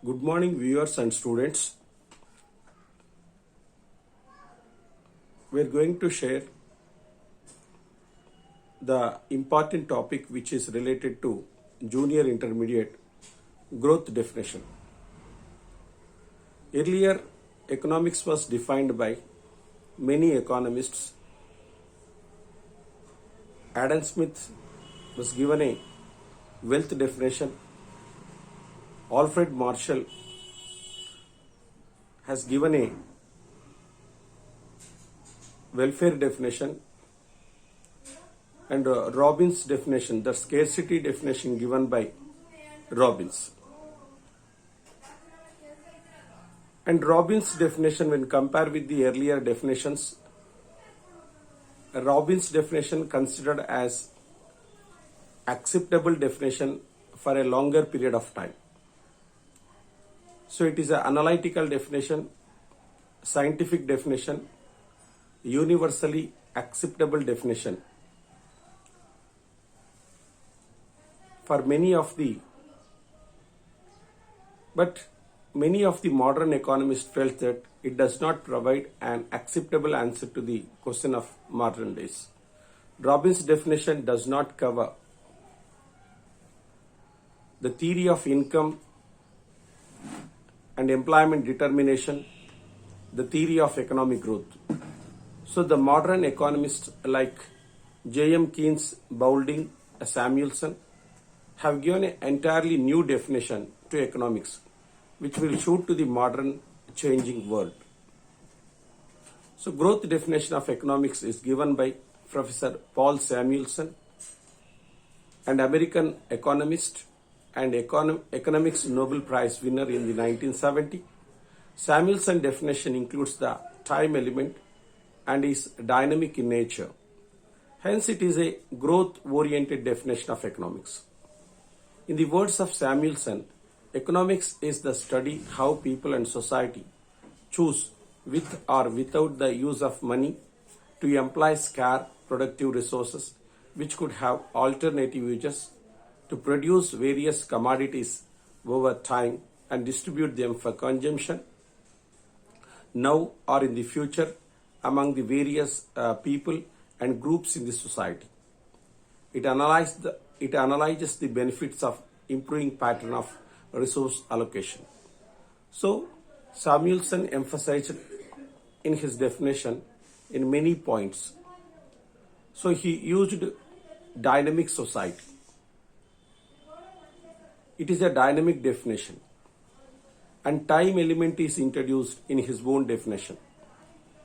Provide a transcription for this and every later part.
Good morning, viewers and students. We're going to share the important topic which is related to junior intermediate growth definition. Earlier, economics was defined by many economists. Adam Smith was given a wealth definition. Alfred Marshall has given a welfare definition, and Robbins definition, the scarcity definition given by Robbins. And Robbins definition, when compared with the earlier definitions, Robbins definition considered as acceptable definition for a longer period of time. So it is an analytical definition, scientific definition, universally acceptable definition. For many of the modern economists felt that it does not provide an acceptable answer to the question of modern days. Robbins' definition does not cover the theory of income and employment determination, the theory of economic growth. So the modern economists like J.M. Keynes, Boulding, Samuelson have given an entirely new definition to economics, which will suit to the modern changing world. So growth definition of economics is given by Professor Paul Samuelson, an American economist and economics Nobel Prize winner in the 1970. Samuelson definition includes the time element and is dynamic in nature. Hence, it is a growth-oriented definition of economics. In the words of Samuelson, economics is the study how people and society choose with or without the use of money to employ scarce productive resources which could have alternative uses to produce various commodities over time and distribute them for consumption now or in the future among the various people and groups in the society. It analyzes the benefits of improving pattern of resource allocation. So Samuelson emphasized in his definition in many points. So he used dynamic society. It is a dynamic definition, and time element is introduced in his own definition.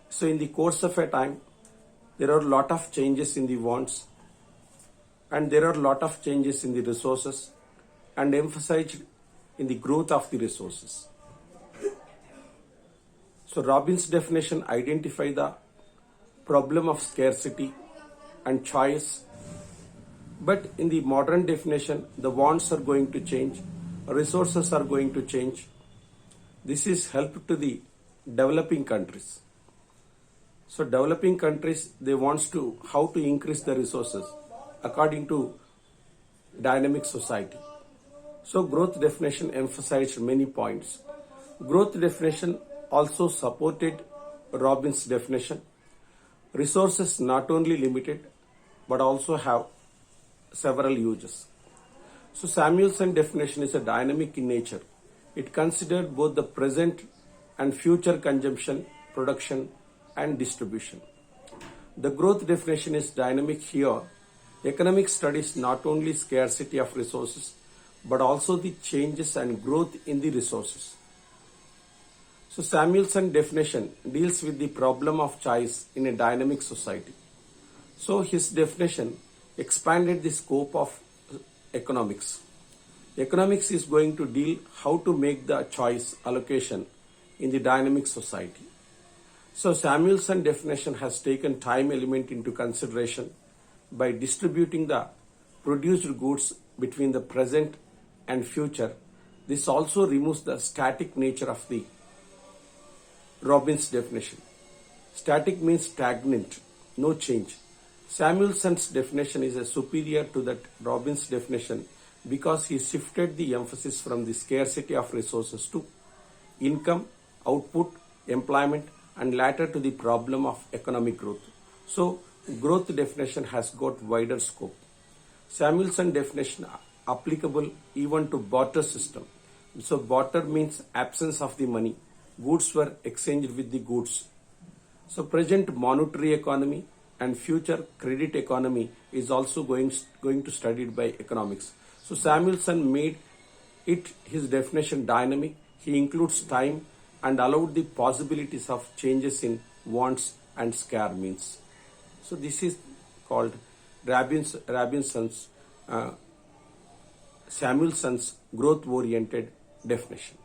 So in the course of a time, there are a lot of changes in the wants, and there are a lot of changes in the resources, and emphasized in the growth of the resources. So Robbins' definition identifies the problem of scarcity and choice. But in the modern definition, the wants are going to change, resources are going to change. This is help to the developing countries. So developing countries, they want to how to increase the resources according to dynamic society. So growth definition emphasized many points. Growth definition also supported Robbins' definition. Resources not only limited but also have several uses. So Samuelson definition is a dynamic in nature. It considered both the present and future consumption, production and distribution. The growth definition is dynamic here. Economics studies not only scarcity of resources but also the changes and growth in the resources. So Samuelson definition deals with the problem of choice in a dynamic society. So his definition expanded the scope of economics. Economics is going to deal how to make the choice allocation in the dynamic society. So Samuelson definition has taken time element into consideration by distributing the produced goods between the present and future. This also removes the static nature of the Robbins definition. Static means stagnant, no change. Samuelson's definition is superior to that Robbins definition because he shifted the emphasis from the scarcity of resources to income, output, employment, and later to the problem of economic growth. So, growth definition has got wider scope. Samuelson definition applicable even to barter system. So, barter means absence of the money. Goods were exchanged with the goods. So, present monetary economy and future credit economy is also going to studied by economics. So, Samuelson made it his definition dynamic. He includes time and allowed the possibilities of changes in wants and scare means. So this is called Samuelson's growth-oriented definition.